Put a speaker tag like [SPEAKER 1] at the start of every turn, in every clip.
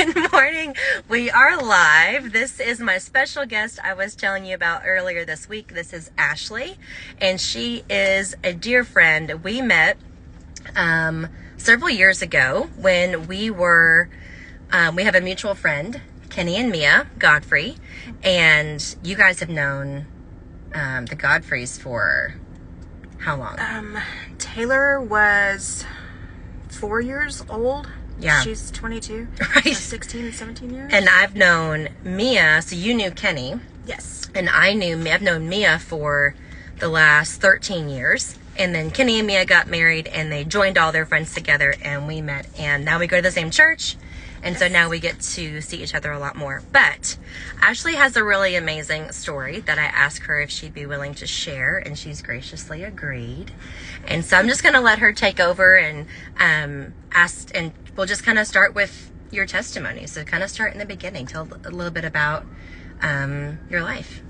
[SPEAKER 1] Good morning. We are live. This is my special guest I was telling you about earlier this week. This is Ashlee, and she is a dear friend. We met several years ago when we have a mutual friend, Kenny and Mia Godfrey, and you guys have known the Godfreys for how long?
[SPEAKER 2] Taylor was 4 years old.
[SPEAKER 1] Yeah.
[SPEAKER 2] She's 22.
[SPEAKER 1] Right.
[SPEAKER 2] So 16, 17 years.
[SPEAKER 1] And I've known Mia, so you knew Kenny.
[SPEAKER 2] Yes.
[SPEAKER 1] And I've known Mia for the last 13 years. And then Kenny and Mia got married and they joined all their friends together and we met. And now we go to the same church. And so now we get to see each other a lot more. But Ashlee has a really amazing story that I asked her if she'd be willing to share, and she's graciously agreed. And so I'm just going to let her take over and ask, and we'll just kind of start with your testimony. So kind of start in the beginning. Tell a little bit about your life.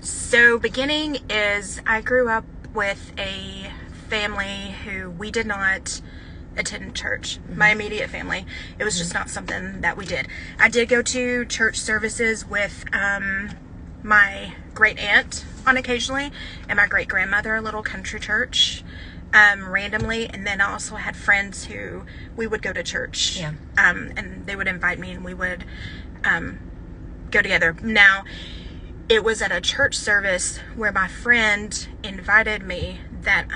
[SPEAKER 2] So beginning is I grew up with a family who we did not attend church. My immediate family. It was just not something that we did. I did go to church services with my great aunt on occasionally and my great grandmother, a little country church randomly, and then I also had friends who we would go to church.
[SPEAKER 1] Yeah.
[SPEAKER 2] And they would invite me and we would go together. Now, it was at a church service where my friend invited me that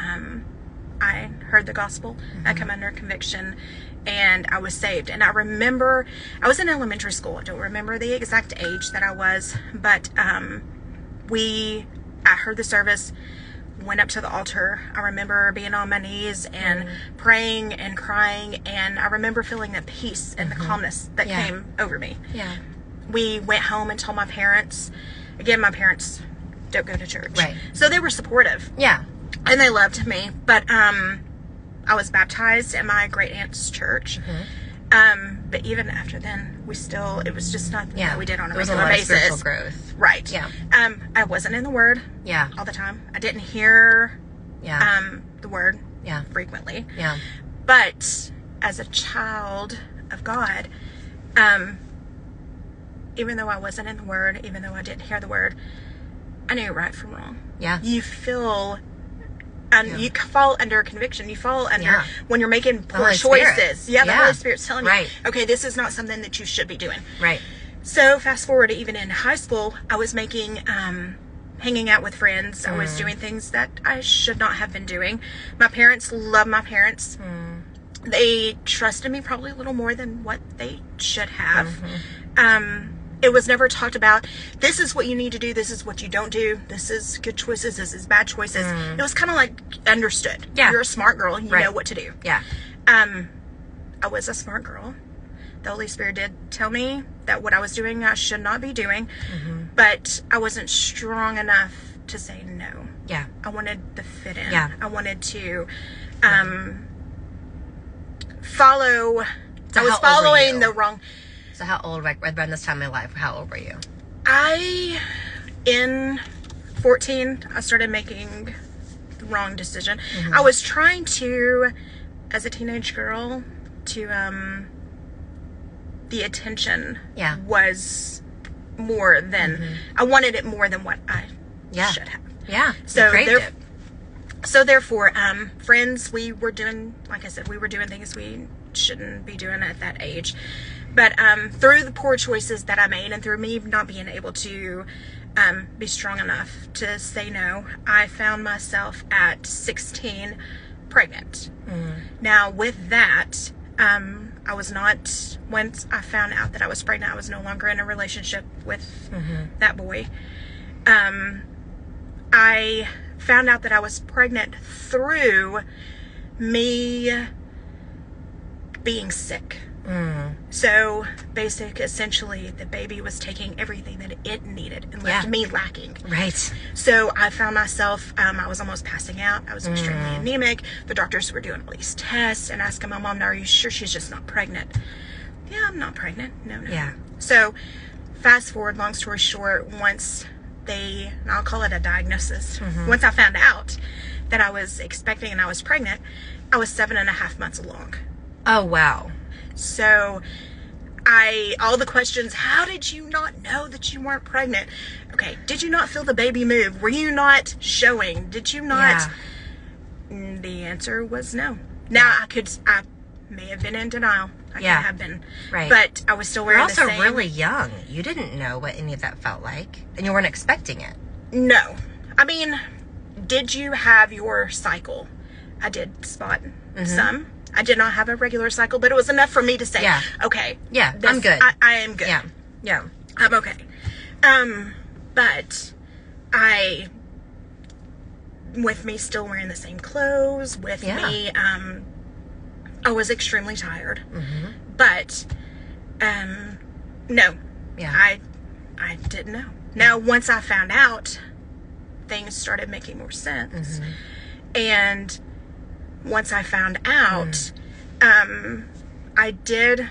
[SPEAKER 2] I heard the gospel. I come under conviction and I was saved. And I remember I was in elementary school. I don't remember the exact age that I was, but I heard the service, went up to the altar. I remember being on my knees and praying and crying, and I remember feeling the peace and the calmness that came over me.
[SPEAKER 1] Yeah.
[SPEAKER 2] We went home and told my parents. Again, my parents don't go to church.
[SPEAKER 1] Right.
[SPEAKER 2] So they were supportive.
[SPEAKER 1] Yeah.
[SPEAKER 2] And they loved me, but I was baptized at my great aunt's church. But even after then, it was just not that we did on a regular basis.
[SPEAKER 1] It was a lot of spiritual growth.
[SPEAKER 2] Right.
[SPEAKER 1] Yeah.
[SPEAKER 2] I wasn't in the Word.
[SPEAKER 1] Yeah.
[SPEAKER 2] All the time. I didn't hear. The Word.
[SPEAKER 1] Yeah.
[SPEAKER 2] Frequently.
[SPEAKER 1] Yeah.
[SPEAKER 2] But as a child of God, even though I wasn't in the Word, even though I didn't hear the Word, I knew right from wrong.
[SPEAKER 1] Yeah.
[SPEAKER 2] You feel. You fall under conviction. You fall under when you're making poor choices. Yeah, the Holy Spirit's telling you, okay, this is not something that you should be doing.
[SPEAKER 1] Right.
[SPEAKER 2] So fast forward, even in high school, I was hanging out with friends. I was doing things that I should not have been doing. My parents love my parents. They trusted me probably a little more than what they should have. It was never talked about, this is what you need to do, this is what you don't do, this is good choices, this is bad choices. It was kind of like understood.
[SPEAKER 1] Yeah.
[SPEAKER 2] You're a smart girl, you know what to do.
[SPEAKER 1] Yeah.
[SPEAKER 2] I was a smart girl. The Holy Spirit did tell me that what I was doing I should not be doing, but I wasn't strong enough to say no.
[SPEAKER 1] Yeah.
[SPEAKER 2] I wanted to fit in.
[SPEAKER 1] Yeah.
[SPEAKER 2] I wanted to follow.
[SPEAKER 1] So
[SPEAKER 2] I was following the wrong.
[SPEAKER 1] So how old, like around this time in my life, how old were you?
[SPEAKER 2] In 14, I started making the wrong decision. I was trying to, as a teenage girl, to, the attention was more than, I wanted it more than what I should have.
[SPEAKER 1] Yeah.
[SPEAKER 2] So therefore, friends, we were doing, like I said, we were doing things we shouldn't be doing at that age. But through the poor choices that I made and through me not being able to be strong enough to say no, I found myself at 16 pregnant. Now with that, I was not, once I found out that I was pregnant, I was no longer in a relationship with that boy. I found out that I was pregnant through me being sick. So essentially the baby was taking everything that it needed and left me lacking.
[SPEAKER 1] Right.
[SPEAKER 2] So I found myself, I was almost passing out. I was extremely anemic. The doctors were doing all these tests and asking my mom, are you sure she's just not pregnant? Yeah, I'm not pregnant. No.
[SPEAKER 1] Yeah.
[SPEAKER 2] So fast forward, long story short, once I'll call it a diagnosis. Once I found out that I was expecting and I was pregnant, I was 7.5 months along.
[SPEAKER 1] Oh, wow.
[SPEAKER 2] So all the questions, how did you not know that you weren't pregnant? Okay, did you not feel the baby move? Were you not showing? Did you not? Yeah. The answer was no. Now, I may have been in denial. I could have been. Right. But I was still wearing the same.
[SPEAKER 1] You're also really young. You didn't know what any of that felt like, and you weren't expecting it.
[SPEAKER 2] No. I mean, did you have your cycle? I did spot some. I did not have a regular cycle, but it was enough for me to say, okay.
[SPEAKER 1] Yeah, I'm good.
[SPEAKER 2] I am good.
[SPEAKER 1] Yeah.
[SPEAKER 2] I'm okay. But with me still wearing the same clothes, with me, I was extremely tired. Mm-hmm. But, no. Yeah. I didn't know. Now, once I found out, things started making more sense. Mm-hmm. And once I found out, I did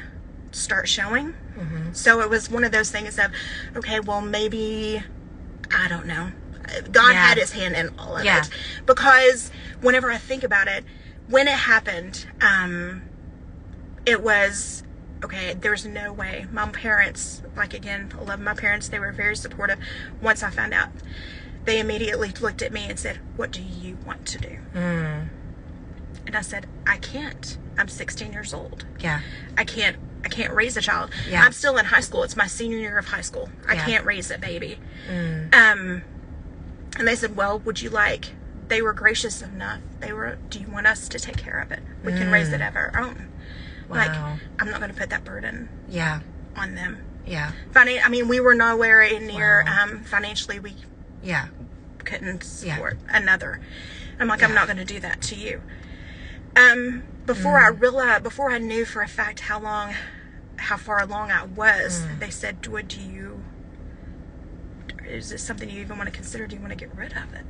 [SPEAKER 2] start showing. Mm-hmm. So it was one of those things of, okay, well, maybe, I don't know. God had his hand in all of it. Because whenever I think about it, when it happened, it was, okay, there's no way. My parents, like, again, I love my parents. They were very supportive. Once I found out, they immediately looked at me and said, what do you want to do? Mm. And I said, I can't. I'm 16 years old. Yeah. I can't raise a child. Yeah. I'm still in high school. It's my senior year of high school. I can't raise a baby. Mm. And they said, well, would you like, they were gracious enough. Do you want us to take care of it? We can raise it of our own. Wow. Like, I'm not going to put that burden on them. Yeah. I mean, we were nowhere near, financially, we couldn't support another. I'm like, I'm not going to do that to you. Before I knew for a fact how far along I was, they said, is this something you even want to consider? Do you want to get rid of it?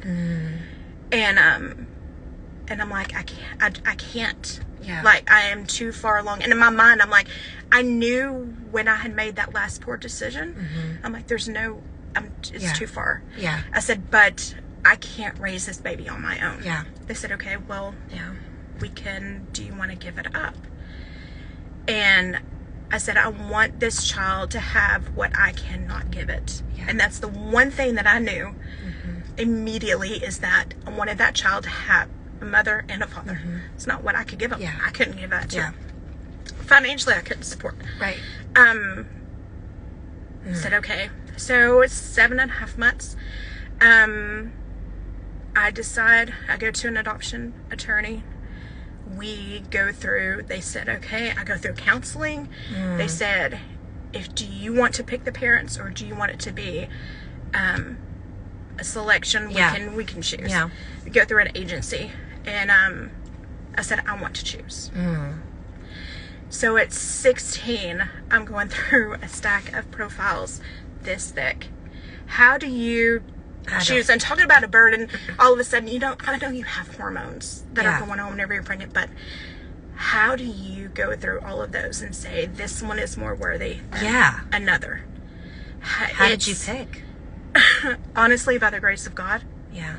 [SPEAKER 2] And I'm like, I can't. Yeah. Like, I am too far along. And in my mind, I'm like, I knew when I had made that last poor decision, I'm like, it's too far. Yeah. I said, but I can't raise this baby on my own. Yeah. They said, okay, well, do you want to give it up? And I said, I want this child to have what I cannot give it. Yeah. And that's the one thing that I knew immediately, is that I wanted that child to have a mother and a father. It's not what I could give them. Yeah. I couldn't give that to them. Financially, I couldn't support. Right. I said, okay. So it's 7.5 months. I decide, I go to an adoption attorney. They said, okay, I go through counseling. They said, do you want to pick the parents, or do you want it to be a selection? We can choose. Yeah. We go through an agency. And I said, I want to choose. So at 16, I'm going through a stack of profiles this thick. How do you choose? I'm talking about a burden. All of a sudden, I know you have hormones that are going on whenever you're pregnant, but how do you go through all of those and say, this one is more worthy than another?
[SPEAKER 1] How did you pick?
[SPEAKER 2] Honestly, by the grace of God. Yeah.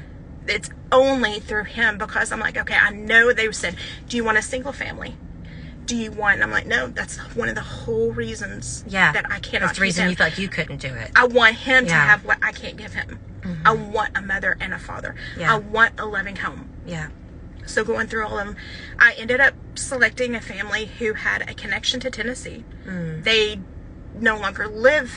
[SPEAKER 2] It's only through him, because I'm like, okay, I know they said, do you want a single family? Do you want, and I'm like, no, that's one of the whole reasons that I cannot.
[SPEAKER 1] That's the reason you felt like you couldn't do it.
[SPEAKER 2] I want him to have what I can't give him. I want a mother and a father. I want a loving home. Yeah. So going through all of them, I ended up selecting a family who had a connection to Tennessee. They no longer live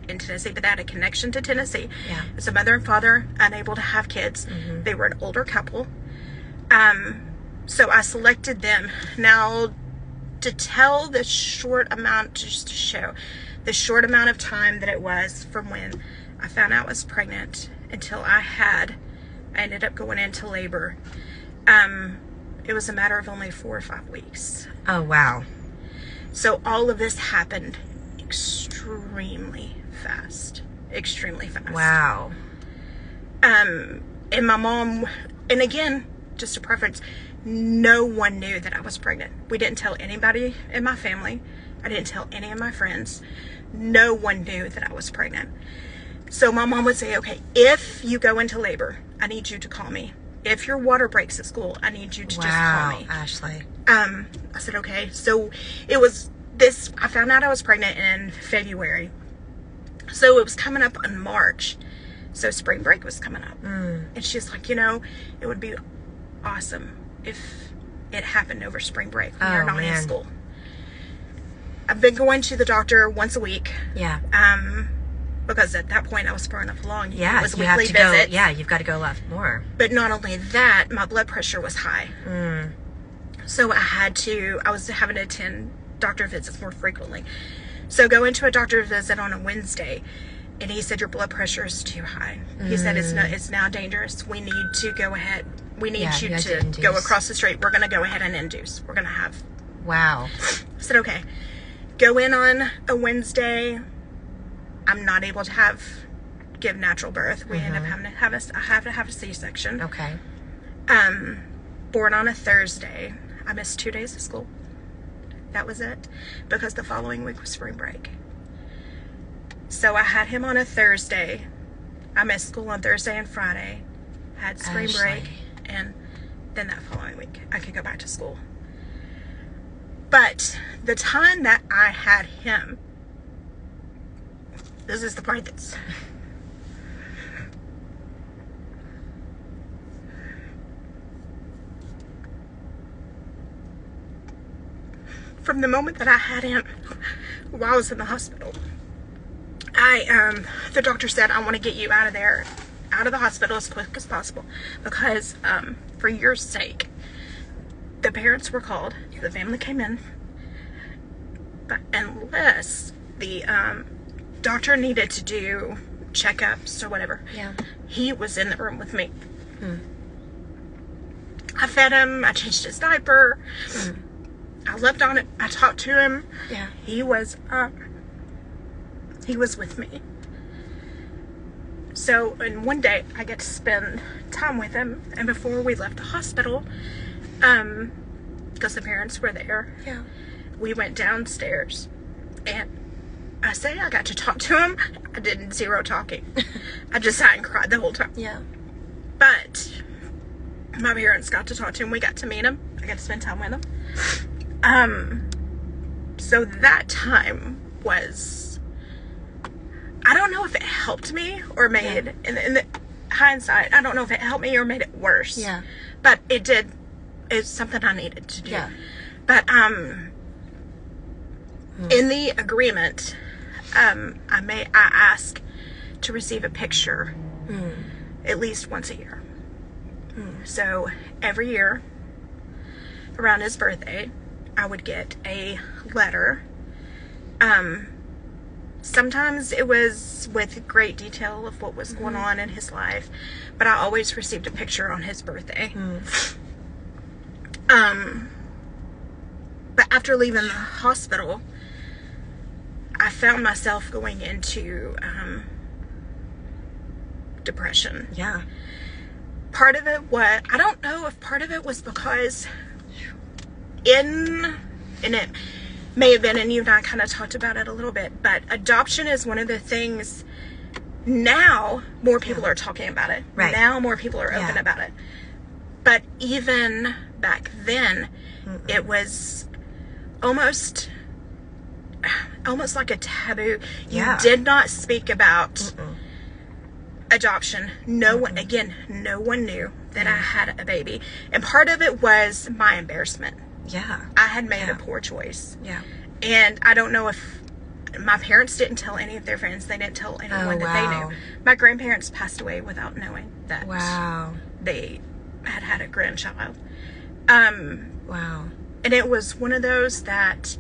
[SPEAKER 2] in Tennessee, but they had a connection to Tennessee. Yeah. It's a mother and father, unable to have kids. They were an older couple. So I selected them. Now, to tell the short amount, just to show the short amount of time that it was from when I found out I was pregnant until I ended up going into labor. It was a matter of only 4 or 5 weeks.
[SPEAKER 1] Oh, wow.
[SPEAKER 2] So all of this happened extremely fast. Extremely fast.
[SPEAKER 1] Wow.
[SPEAKER 2] And my mom, and again, just a preference, no one knew that I was pregnant. We didn't tell anybody in my family. I didn't tell any of my friends. No one knew that I was pregnant. So my mom would say, okay, if you go into labor, I need you to call me. If your water breaks at school, I need you to just call me.
[SPEAKER 1] Ashlee.
[SPEAKER 2] I said, okay. So it was I found out I was pregnant in February. So it was coming up on March. So spring break was coming up. And she's like, it would be awesome if it happened over spring break when you're not in school. I've been going to the doctor once a week.
[SPEAKER 1] Yeah.
[SPEAKER 2] Because at that point I was far enough along.
[SPEAKER 1] Yeah,
[SPEAKER 2] it was
[SPEAKER 1] you have
[SPEAKER 2] weekly
[SPEAKER 1] to go.
[SPEAKER 2] visits.
[SPEAKER 1] Yeah, you've got to go a lot more.
[SPEAKER 2] But not only that, my blood pressure was high. So I was having to attend doctor visits more frequently. So go into a doctor visit on a Wednesday, and he said, your blood pressure is too high. He said, it's now dangerous. We need to go ahead. We need you to go across the street. We're going to go ahead and induce. We're going to have.
[SPEAKER 1] Wow.
[SPEAKER 2] I said, okay. Go in on a Wednesday. I'm not able to give natural birth. We end up having to have a C-section.
[SPEAKER 1] Okay.
[SPEAKER 2] Born on a Thursday. I missed 2 days of school. That was it. Because the following week was spring break. So I had him on a Thursday. I missed school on Thursday and Friday. Had spring break. And then that following week, I could go back to school. But the time that I had him, this is the part that's... From the moment that I had him while I was in the hospital, the doctor said, I want to get you out of the hospital as quick as possible because, for your sake, the parents were called, the family came in, but unless the, doctor needed to do checkups or whatever, he was in the room with me. I fed him, I changed his diaper, I left on it. I talked to him.
[SPEAKER 1] Yeah.
[SPEAKER 2] He was with me. So, and one day I get to spend time with him. And before we left the hospital, because the parents were there, we went downstairs. And I say I got to talk to him. I did zero talking. I just sat and cried the whole time.
[SPEAKER 1] Yeah.
[SPEAKER 2] But my parents got to talk to him. We got to meet him. I got to spend time with him. So that time was, I don't know if it helped me or made, in the hindsight, I don't know if it helped me or made it worse.
[SPEAKER 1] Yeah.
[SPEAKER 2] But it did, it's something I needed to do.
[SPEAKER 1] Yeah.
[SPEAKER 2] But, in the agreement, I ask to receive a picture at least once a year. So every year around his birthday, I would get a letter. Sometimes it was with great detail of what was going on in his life, but I always received a picture on his birthday. But after leaving the hospital, I found myself going into depression.
[SPEAKER 1] Yeah.
[SPEAKER 2] Part of it was, I don't know if part of it was because and it may have been, and you and I kind of talked about it a little bit, but adoption is one of the things now more people are talking about it.
[SPEAKER 1] Right.
[SPEAKER 2] Now more people are open about it. But even back then, it was almost like a taboo. You did not speak about adoption. No one knew that I had a baby. And part of it was my embarrassment.
[SPEAKER 1] Yeah.
[SPEAKER 2] I had made a poor choice.
[SPEAKER 1] Yeah.
[SPEAKER 2] And I don't know if my parents didn't tell any of their friends. They didn't tell anyone that they knew. My grandparents passed away without knowing that they had a grandchild.
[SPEAKER 1] Wow.
[SPEAKER 2] And it was one of those that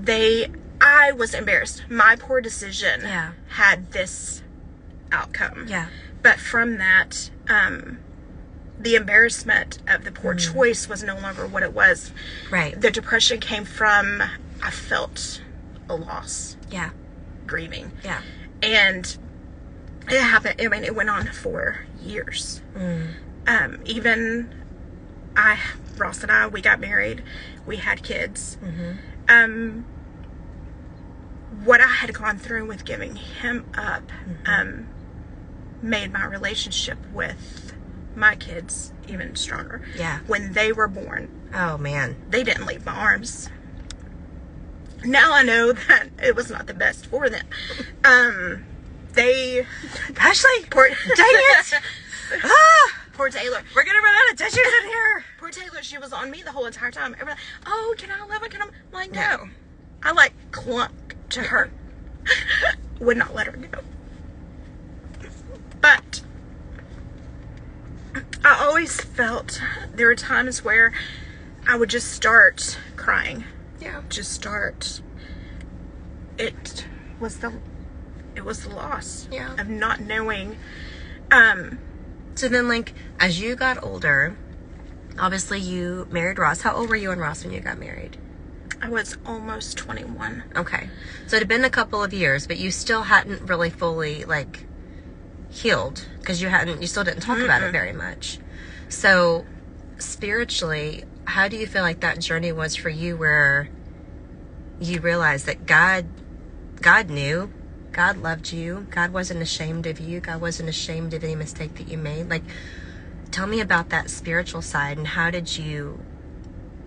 [SPEAKER 2] I was embarrassed. My poor decision had this outcome.
[SPEAKER 1] Yeah.
[SPEAKER 2] But from that, the embarrassment of the poor choice was no longer what it was.
[SPEAKER 1] Right.
[SPEAKER 2] The depression came from, I felt a loss.
[SPEAKER 1] Yeah.
[SPEAKER 2] Grieving.
[SPEAKER 1] Yeah.
[SPEAKER 2] And it happened, I mean, it went on for years. Even Ross and I, we got married. We had kids. What I had gone through with giving him up made my relationship with my kids even stronger.
[SPEAKER 1] Yeah.
[SPEAKER 2] When they were born.
[SPEAKER 1] Oh, man.
[SPEAKER 2] They didn't leave my arms. now I know that it was not the best for them. They...
[SPEAKER 1] Ashlee!
[SPEAKER 2] Poor,
[SPEAKER 1] Dang it! Ah!
[SPEAKER 2] poor Taylor.
[SPEAKER 1] We're gonna run out of tissues in here.
[SPEAKER 2] Poor Taylor, she was on me the whole entire time. Everyone, oh, can I love her? Can I? I'm like, no.
[SPEAKER 1] No.
[SPEAKER 2] I like clung to her. Would not let her go. But I always felt there were times where I would just start crying.
[SPEAKER 1] Yeah.
[SPEAKER 2] Just start. It was the loss.
[SPEAKER 1] Yeah.
[SPEAKER 2] Of not knowing.
[SPEAKER 1] So then, like, as you got older, obviously you married Ross. How old were you and Ross when you got married?
[SPEAKER 2] I was almost 21.
[SPEAKER 1] Okay. So it had been a couple of years, but you still hadn't really fully, like, healed because you still didn't talk about it very much. So spiritually, how do you feel like that journey was for you, where you realized that God knew, God loved you, God wasn't ashamed of you, God wasn't ashamed of any mistake that you made? Like, tell me about that spiritual side, and how did you,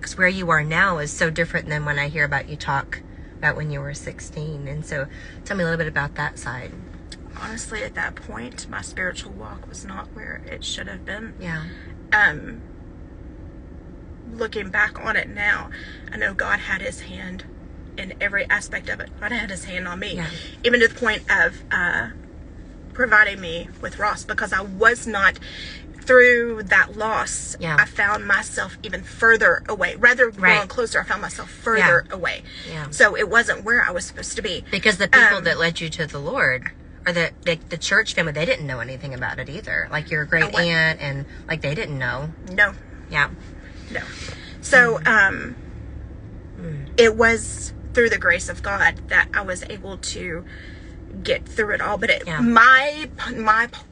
[SPEAKER 1] because where you are now is so different than when I hear about you talk about when you were 16. And so tell me a little bit about that side.
[SPEAKER 2] Honestly, at that point, my spiritual walk was not where it should have been.
[SPEAKER 1] Yeah.
[SPEAKER 2] Looking back on it now, I know God had his hand in every aspect of it. God had his hand on me.
[SPEAKER 1] Yeah.
[SPEAKER 2] Even to the point of providing me with Ross, because I was not, through that loss,
[SPEAKER 1] Yeah.
[SPEAKER 2] I found myself even further away. Rather than growing closer, I found myself further away.
[SPEAKER 1] Yeah.
[SPEAKER 2] So it wasn't where I was supposed to be.
[SPEAKER 1] Because the people that led you to the Lord, or the church family, they didn't know anything about it either. Like your great aunt, and like they didn't know.
[SPEAKER 2] No.
[SPEAKER 1] Yeah.
[SPEAKER 2] No. So, it was through the grace of God that I was able to get through it all. But my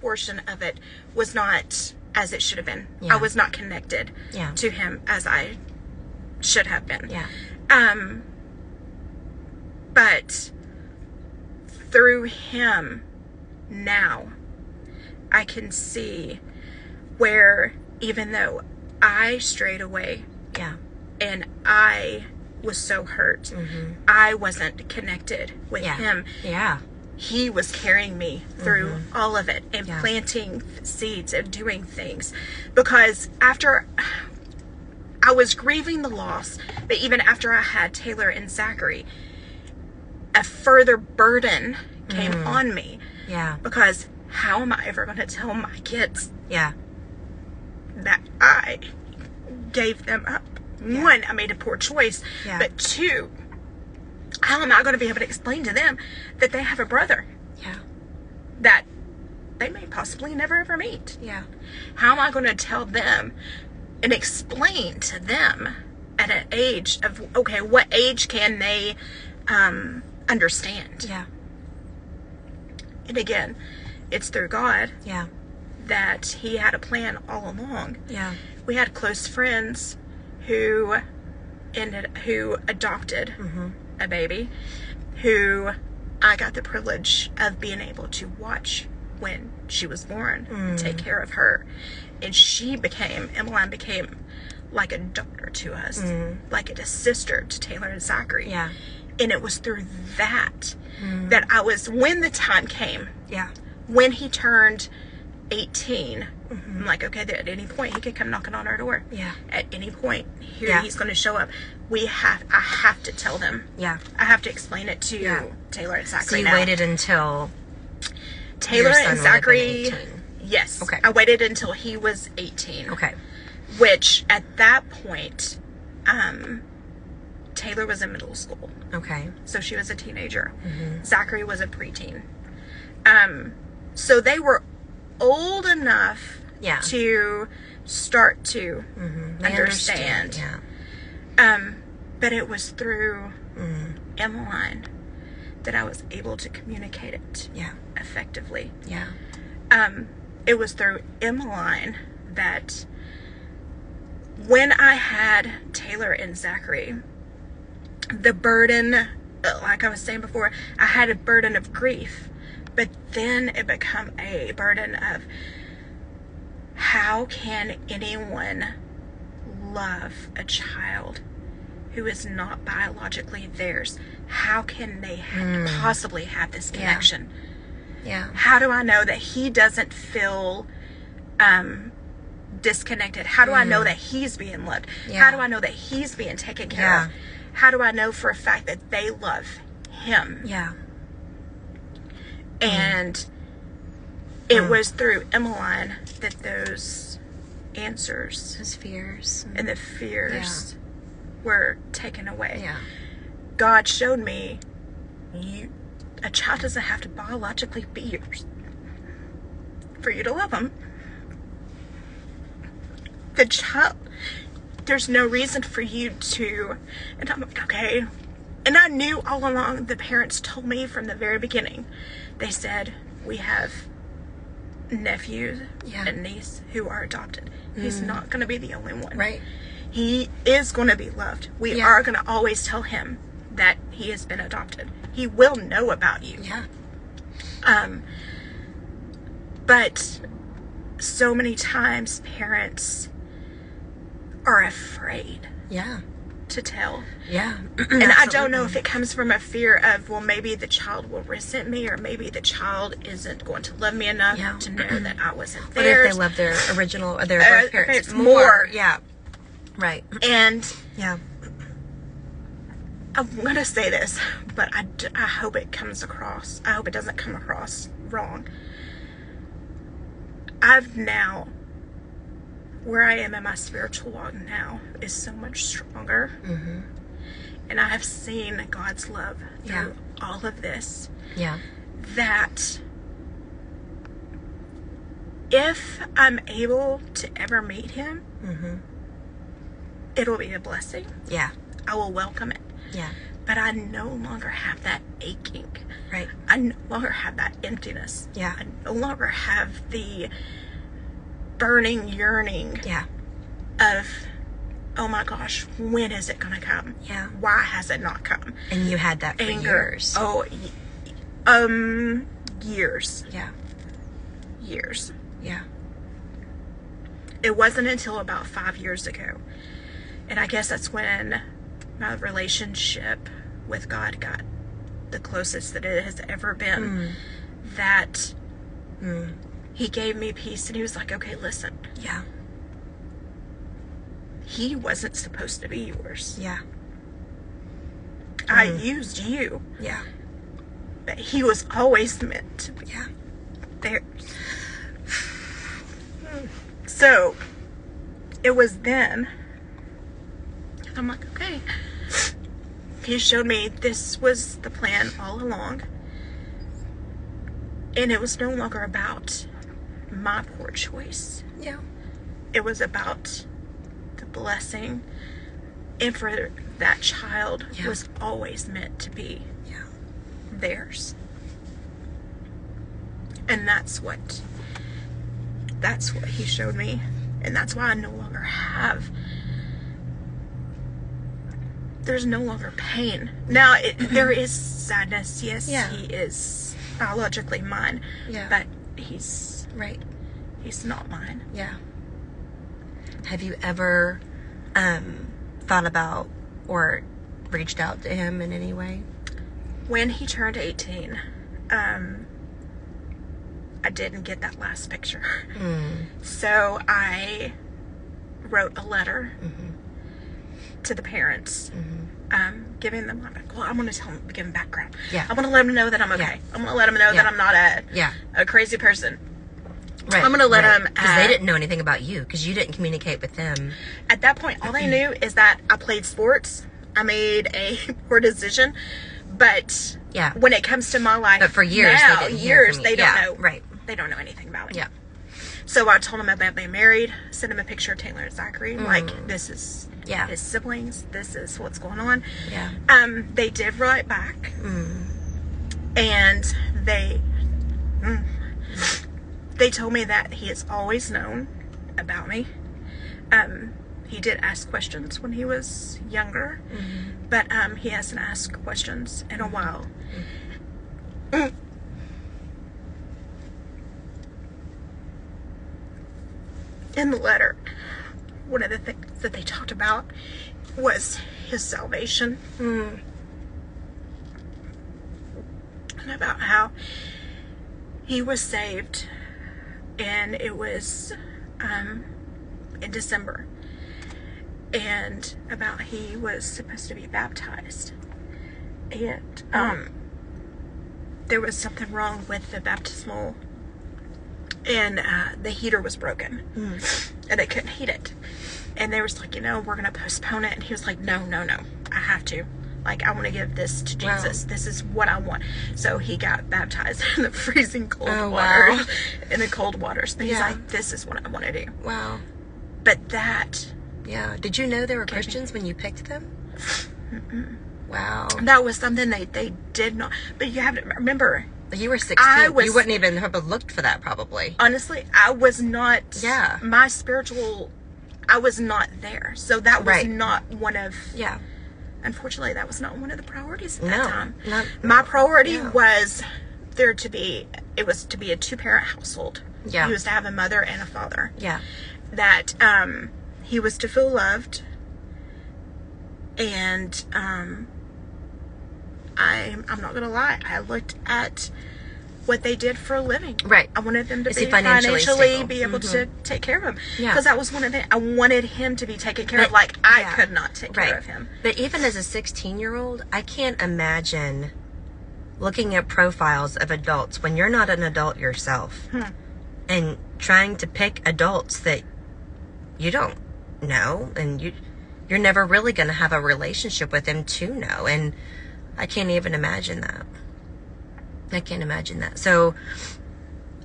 [SPEAKER 2] portion of it was not as it should have been.
[SPEAKER 1] Yeah.
[SPEAKER 2] I was not connected to him as I should have been.
[SPEAKER 1] Yeah.
[SPEAKER 2] But through him now, I can see where, even though I strayed away,
[SPEAKER 1] Yeah.
[SPEAKER 2] and I was so hurt, I wasn't connected with him.
[SPEAKER 1] Yeah.
[SPEAKER 2] He was carrying me through all of it, and planting seeds and doing things. Because after I was grieving the loss, but even after I had Taylor and Zachary, a further burden came on me.
[SPEAKER 1] Yeah.
[SPEAKER 2] Because how am I ever going to tell my kids
[SPEAKER 1] Yeah.
[SPEAKER 2] that I gave them up? One, I made a poor choice.
[SPEAKER 1] Yeah.
[SPEAKER 2] But two, how am I going to be able to explain to them that they have a brother
[SPEAKER 1] Yeah.
[SPEAKER 2] that they may possibly never ever meet?
[SPEAKER 1] Yeah.
[SPEAKER 2] How am I going to tell them and explain to them at an age of, okay, what age can they understand?
[SPEAKER 1] Yeah.
[SPEAKER 2] And again, it's through God
[SPEAKER 1] Yeah.
[SPEAKER 2] that he had a plan all along.
[SPEAKER 1] Yeah.
[SPEAKER 2] We had close friends who adopted a baby, who I got the privilege of being able to watch when she was born, take care of her. And Emmeline became like a daughter to us, like a sister to Taylor and Zachary.
[SPEAKER 1] Yeah.
[SPEAKER 2] And it was through that that I was, when the time came,
[SPEAKER 1] Yeah.
[SPEAKER 2] when he turned 18, I'm like, okay, at any point he could come knocking on our door.
[SPEAKER 1] Yeah.
[SPEAKER 2] At any point, he's going to show up. I have to tell them.
[SPEAKER 1] Yeah.
[SPEAKER 2] I have to explain it to Taylor and Zachary.
[SPEAKER 1] So you
[SPEAKER 2] now.
[SPEAKER 1] waited until
[SPEAKER 2] Taylor
[SPEAKER 1] your son
[SPEAKER 2] and
[SPEAKER 1] would have been
[SPEAKER 2] Zachary.
[SPEAKER 1] 18.
[SPEAKER 2] Yes.
[SPEAKER 1] Okay.
[SPEAKER 2] I waited until he was 18.
[SPEAKER 1] Okay.
[SPEAKER 2] Which at that point, Taylor was in middle school.
[SPEAKER 1] Okay.
[SPEAKER 2] So she was a teenager. Zachary was a preteen. So they were old enough to start to understand.
[SPEAKER 1] Yeah.
[SPEAKER 2] But it was through Emmeline that I was able to communicate it effectively.
[SPEAKER 1] Yeah.
[SPEAKER 2] It was through Emmeline that when I had Taylor and Zachary, the burden, like I was saying before, I had a burden of grief, but then it became a burden of, how can anyone love a child who is not biologically theirs? How can they possibly have this connection?
[SPEAKER 1] Yeah.
[SPEAKER 2] How do I know that he doesn't feel disconnected? How do I know that he's being loved?
[SPEAKER 1] Yeah.
[SPEAKER 2] How do I know that he's being taken care of? How do I know for a fact that they love him?
[SPEAKER 1] Yeah.
[SPEAKER 2] And it was through Emmeline that those answers,
[SPEAKER 1] His fears.
[SPEAKER 2] and the fears were taken away.
[SPEAKER 1] Yeah.
[SPEAKER 2] God showed me, a child doesn't have to biologically be yours for you to love them. The child, there's no reason for you to, and I'm like, okay. And I knew all along, the parents told me from the very beginning, they said, we have nephews and niece who are adopted. He's not going to be the only one.
[SPEAKER 1] Right.
[SPEAKER 2] He is going to be loved. We are going to always tell him that he has been adopted. He will know about you.
[SPEAKER 1] Yeah.
[SPEAKER 2] But so many times parents are afraid
[SPEAKER 1] Yeah.
[SPEAKER 2] to tell.
[SPEAKER 1] Yeah.
[SPEAKER 2] And I don't know if it comes from a fear of, well, maybe the child will resent me, or maybe the child isn't going to love me enough to know that I wasn't
[SPEAKER 1] Or
[SPEAKER 2] there.
[SPEAKER 1] if they love their original or their birth parents
[SPEAKER 2] it's
[SPEAKER 1] more.
[SPEAKER 2] more.
[SPEAKER 1] Yeah. Right.
[SPEAKER 2] And
[SPEAKER 1] Yeah.
[SPEAKER 2] I'm going to say this, but I hope it comes across. I hope it doesn't come across wrong. I've now, where I am in my spiritual walk now, is so much stronger. And I have seen God's love through all of this.
[SPEAKER 1] Yeah.
[SPEAKER 2] That if I'm able to ever meet him, it'll be a blessing.
[SPEAKER 1] Yeah.
[SPEAKER 2] I will welcome it.
[SPEAKER 1] Yeah.
[SPEAKER 2] But I no longer have that aching.
[SPEAKER 1] Right.
[SPEAKER 2] I no longer have that emptiness.
[SPEAKER 1] Yeah.
[SPEAKER 2] I no longer have the burning yearning
[SPEAKER 1] Yeah.
[SPEAKER 2] of, oh my gosh, when is it going to come?
[SPEAKER 1] Yeah.
[SPEAKER 2] Why has it not come?
[SPEAKER 1] And you had that for years.
[SPEAKER 2] Oh, years.
[SPEAKER 1] Yeah.
[SPEAKER 2] Years.
[SPEAKER 1] Yeah.
[SPEAKER 2] It wasn't until about 5 years ago. And I guess that's when my relationship with God got the closest that it has ever been. That he gave me peace, and he was like, okay, listen.
[SPEAKER 1] Yeah.
[SPEAKER 2] He wasn't supposed to be yours.
[SPEAKER 1] Yeah.
[SPEAKER 2] I used you.
[SPEAKER 1] Yeah.
[SPEAKER 2] But he was always meant to be theirs. So, it was then, I'm like, okay. He showed me this was the plan all along. And it was no longer about my poor choice.
[SPEAKER 1] Yeah.
[SPEAKER 2] It was about the blessing. And for that child was always meant to be theirs. And that's what he showed me. And that's why I no longer have, there's no longer pain. Now, there is sadness. Yes, he is biologically mine.
[SPEAKER 1] Yeah.
[SPEAKER 2] But he's not mine.
[SPEAKER 1] Yeah. Have you ever thought about or reached out to him in any way?
[SPEAKER 2] When he turned 18, I didn't get that last picture. So I wrote a letter to the parents, giving them, well, I'm going to tell them, give them background.
[SPEAKER 1] Yeah.
[SPEAKER 2] I'm going to let them know that I'm okay.
[SPEAKER 1] Yeah.
[SPEAKER 2] I'm going to let them know that I'm not a crazy person.
[SPEAKER 1] Right.
[SPEAKER 2] I'm going to let them...
[SPEAKER 1] Because they didn't know anything about you, because you didn't communicate with them.
[SPEAKER 2] At that point, all they knew is that I played sports. I made a poor decision. But when it comes to my life...
[SPEAKER 1] But for years,
[SPEAKER 2] now,
[SPEAKER 1] they didn't hear from you.
[SPEAKER 2] They don't know.
[SPEAKER 1] Right.
[SPEAKER 2] They don't know anything about me.
[SPEAKER 1] Yeah.
[SPEAKER 2] So I told them about being married, sent them a picture of Taylor and Zachary. Like, this is his siblings. This is what's going on.
[SPEAKER 1] Yeah.
[SPEAKER 2] They did write back. And they told me that he has always known about me. He did ask questions when he was younger. But he hasn't asked questions in a while. In the letter, one of the things that they talked about was his salvation.
[SPEAKER 1] Mm.
[SPEAKER 2] And about how he was saved, and it was in December, and about he was supposed to be baptized, and there was something wrong with the baptismal, and the heater was broken, and they couldn't heat it, and they was like, we're gonna postpone it, and he was like, no, I have to. Like, I want to give this to Jesus. Wow. This is what I want. So he got baptized in the freezing cold water. Wow. In the cold waters. But he's like, this is what I want to do. Wow. But that...
[SPEAKER 1] Yeah. Did you know they were Christians when you picked them?
[SPEAKER 2] Mm-mm.
[SPEAKER 1] Wow.
[SPEAKER 2] That was something they did not... But you have to remember...
[SPEAKER 1] You were 16. You wouldn't even have looked for that, probably.
[SPEAKER 2] Honestly, I was not...
[SPEAKER 1] Yeah.
[SPEAKER 2] My spiritual... I was not there. So that was not one of...
[SPEAKER 1] Yeah.
[SPEAKER 2] Unfortunately, that was not one of the priorities at that time.
[SPEAKER 1] My
[SPEAKER 2] priority was to be a 2-parent household.
[SPEAKER 1] Yeah.
[SPEAKER 2] He was to have a mother and a father.
[SPEAKER 1] Yeah.
[SPEAKER 2] That he was to feel loved. And I'm not going to lie. I looked at what they did for a living.
[SPEAKER 1] Right.
[SPEAKER 2] I wanted them to
[SPEAKER 1] Is
[SPEAKER 2] be
[SPEAKER 1] he financially
[SPEAKER 2] be able to take care of him.
[SPEAKER 1] Yeah.
[SPEAKER 2] Because that was one of the... I wanted him to be taken care of like I could not take care of him.
[SPEAKER 1] But even as a 16-year-old, I can't imagine looking at profiles of adults when you're not an adult yourself and trying to pick adults that you don't know, and you're never really going to have a relationship with them to know. And I can't even imagine that. I can't imagine that. So,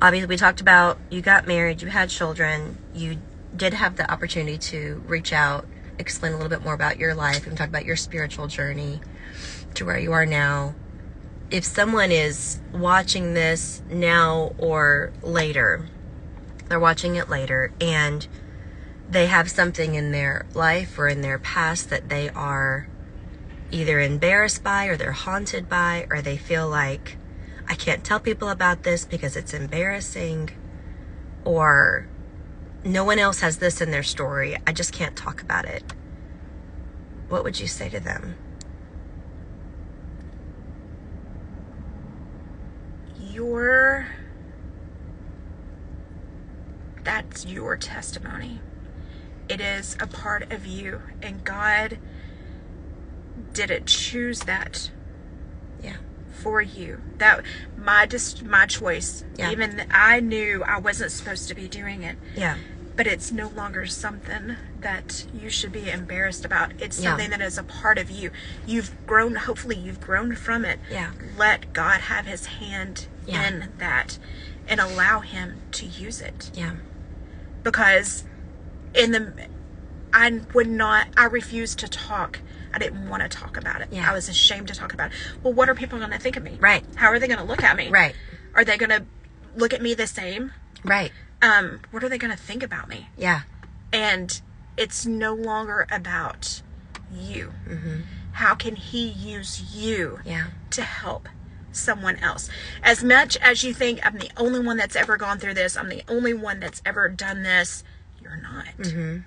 [SPEAKER 1] obviously, we talked about you got married, you had children, you did have the opportunity to reach out, explain a little bit more about your life, and talk about your spiritual journey to where you are now. If someone is watching this now or later, they're watching it later, and they have something in their life or in their past that they are either embarrassed by, or they're haunted by, or they feel like, I can't tell people about this because it's embarrassing, or no one else has this in their story, I just can't talk about it. What would you say to them?
[SPEAKER 2] That's your testimony. It is a part of you, and God didn't choose that.
[SPEAKER 1] Yeah.
[SPEAKER 2] For you. That my choice.
[SPEAKER 1] Yeah.
[SPEAKER 2] Even I knew I wasn't supposed to be doing it.
[SPEAKER 1] Yeah.
[SPEAKER 2] But it's no longer something that you should be embarrassed about. It's something that is a part of you. You've grown, hopefully you've grown from it.
[SPEAKER 1] Yeah.
[SPEAKER 2] Let God have his hand in that and allow him to use it.
[SPEAKER 1] Yeah.
[SPEAKER 2] Because I refused to talk. I didn't want to talk about it.
[SPEAKER 1] Yeah.
[SPEAKER 2] I was ashamed to talk about it. Well, what are people going to think of me?
[SPEAKER 1] Right.
[SPEAKER 2] How are they going to look at me?
[SPEAKER 1] Right.
[SPEAKER 2] Are they going to look at me the same?
[SPEAKER 1] Right.
[SPEAKER 2] What are they going to think about me?
[SPEAKER 1] Yeah.
[SPEAKER 2] And it's no longer about you.
[SPEAKER 1] Mm-hmm.
[SPEAKER 2] How can he use you to help someone else? As much as you think I'm the only one that's ever gone through this, I'm the only one that's ever done this, you're not.
[SPEAKER 1] Mm-hmm.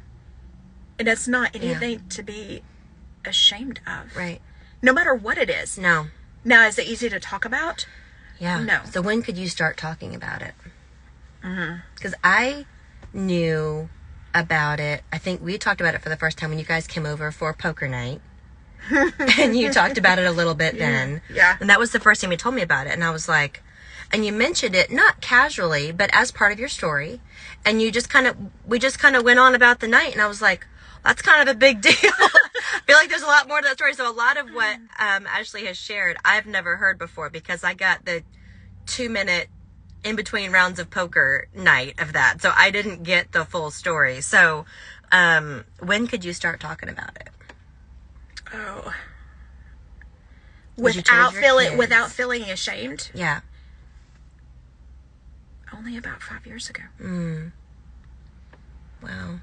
[SPEAKER 2] And it's not anything to be ashamed of.
[SPEAKER 1] Right.
[SPEAKER 2] No matter what it is.
[SPEAKER 1] No.
[SPEAKER 2] Now, is it easy to talk about?
[SPEAKER 1] Yeah.
[SPEAKER 2] No.
[SPEAKER 1] So when could you start talking about it?
[SPEAKER 2] Mm-hmm.
[SPEAKER 1] Because I knew about it. I think we talked about it for the first time when you guys came over for poker night. And you talked about it a little bit then.
[SPEAKER 2] Yeah.
[SPEAKER 1] And that was the first time you told me about it. And I was like, and you mentioned it not casually, but as part of your story. And we just kind of went on about the night. And I was like, that's kind of a big deal. I feel like there's a lot more to that story. So a lot of what Ashlee has shared, I've never heard before, because I got the 2-minute in between rounds of poker night of that. So I didn't get the full story. So when could you start talking about it?
[SPEAKER 2] Oh.
[SPEAKER 1] Did you tell your kids?
[SPEAKER 2] Without feeling ashamed?
[SPEAKER 1] Yeah.
[SPEAKER 2] Only about 5 years ago.
[SPEAKER 1] Wow.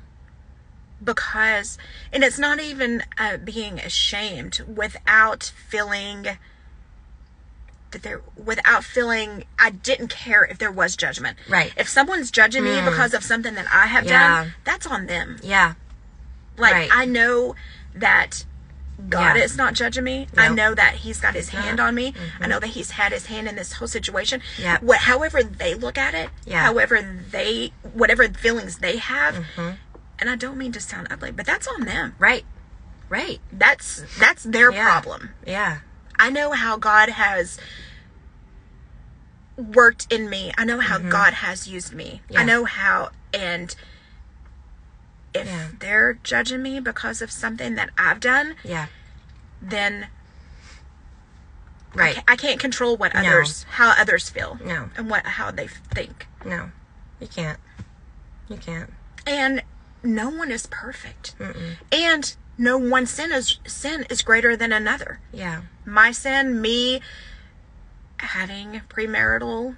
[SPEAKER 2] Because, and it's not even being ashamed, without feeling I didn't care if there was judgment.
[SPEAKER 1] Right.
[SPEAKER 2] If someone's judging me because of something that I have done, that's on them.
[SPEAKER 1] Yeah.
[SPEAKER 2] Like,
[SPEAKER 1] right.
[SPEAKER 2] I know that God
[SPEAKER 1] Yeah.
[SPEAKER 2] is not judging me.
[SPEAKER 1] No.
[SPEAKER 2] I know that he's got his
[SPEAKER 1] He's
[SPEAKER 2] hand
[SPEAKER 1] not.
[SPEAKER 2] on me. I know that he's had his hand in this whole situation.
[SPEAKER 1] Yeah.
[SPEAKER 2] However they look at it,
[SPEAKER 1] Yeah.
[SPEAKER 2] whatever feelings they have, and I don't mean to sound ugly, but that's on them.
[SPEAKER 1] Right.
[SPEAKER 2] That's their
[SPEAKER 1] Yeah.
[SPEAKER 2] problem.
[SPEAKER 1] Yeah.
[SPEAKER 2] I know how God has worked in me. I know how God has used me.
[SPEAKER 1] Yeah.
[SPEAKER 2] I know how, and if
[SPEAKER 1] Yeah.
[SPEAKER 2] they're judging me because of something that I've done,
[SPEAKER 1] Yeah.
[SPEAKER 2] then
[SPEAKER 1] Right.
[SPEAKER 2] I can't control what
[SPEAKER 1] No.
[SPEAKER 2] how others feel.
[SPEAKER 1] No.
[SPEAKER 2] And how they think.
[SPEAKER 1] No. You can't. You can't.
[SPEAKER 2] And no one is perfect. And no one sin is greater than another.
[SPEAKER 1] Yeah.
[SPEAKER 2] My sin, me having premarital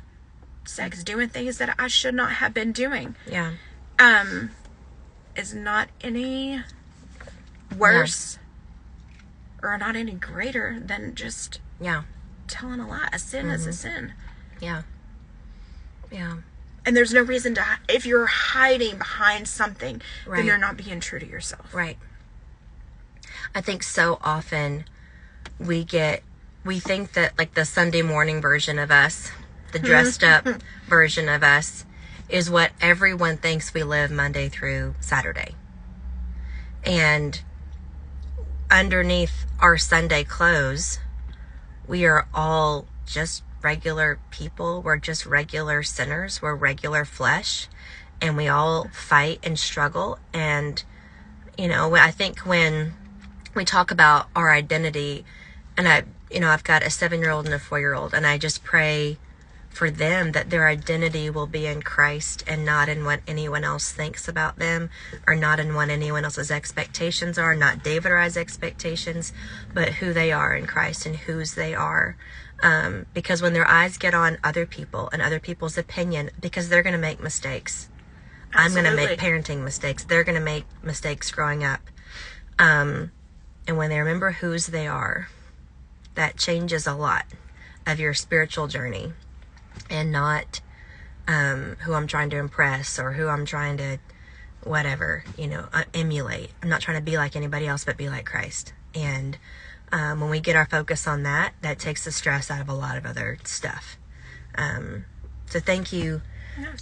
[SPEAKER 2] sex, doing things that I should not have been doing,
[SPEAKER 1] Yeah.
[SPEAKER 2] is not any worse or not any greater than just
[SPEAKER 1] Yeah.
[SPEAKER 2] telling a lie. A sin is a sin.
[SPEAKER 1] Yeah. Yeah.
[SPEAKER 2] And there's no reason to, if you're hiding behind something,
[SPEAKER 1] Right.
[SPEAKER 2] then you're not being true to yourself.
[SPEAKER 1] Right. I think so often we think that like the Sunday morning version of us, the dressed up version of us, is what everyone thinks we live Monday through Saturday. And underneath our Sunday clothes, we are all just regular people. We're just regular sinners. We're regular flesh. And we all fight and struggle. And, I think when we talk about our identity, and I've got a 7-year-old and a 4-year-old, and I just pray for them that their identity will be in Christ and not in what anyone else thinks about them, or not in what anyone else's expectations are, not David or I's expectations, but who they are in Christ and whose they are. Because when their eyes get on other people and other people's opinion, because they're going to make mistakes. I'm going to make parenting mistakes. They're going to make mistakes growing up. And when they remember whose they are, that changes a lot of your spiritual journey, and not who I'm trying to impress or who I'm trying to emulate. I'm not trying to be like anybody else, but be like Christ. And when we get our focus on that, that takes the stress out of a lot of other stuff. So thank you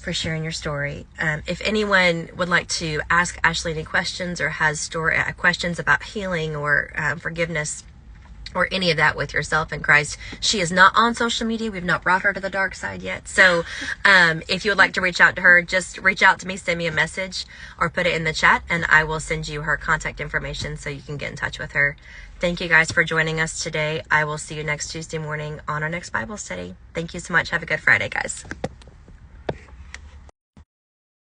[SPEAKER 1] for sharing your story. If anyone would like to ask Ashlee any questions, or has questions about healing or forgiveness, or any of that with yourself in Christ, she is not on social media. We've not brought her to the dark side yet. So if you would like to reach out to her, just reach out to me, send me a message, or put it in the chat, and I will send you her contact information so you can get in touch with her. Thank you guys for joining us today. I will see you next Tuesday morning on our next Bible study. Thank you so much. Have a good Friday, guys.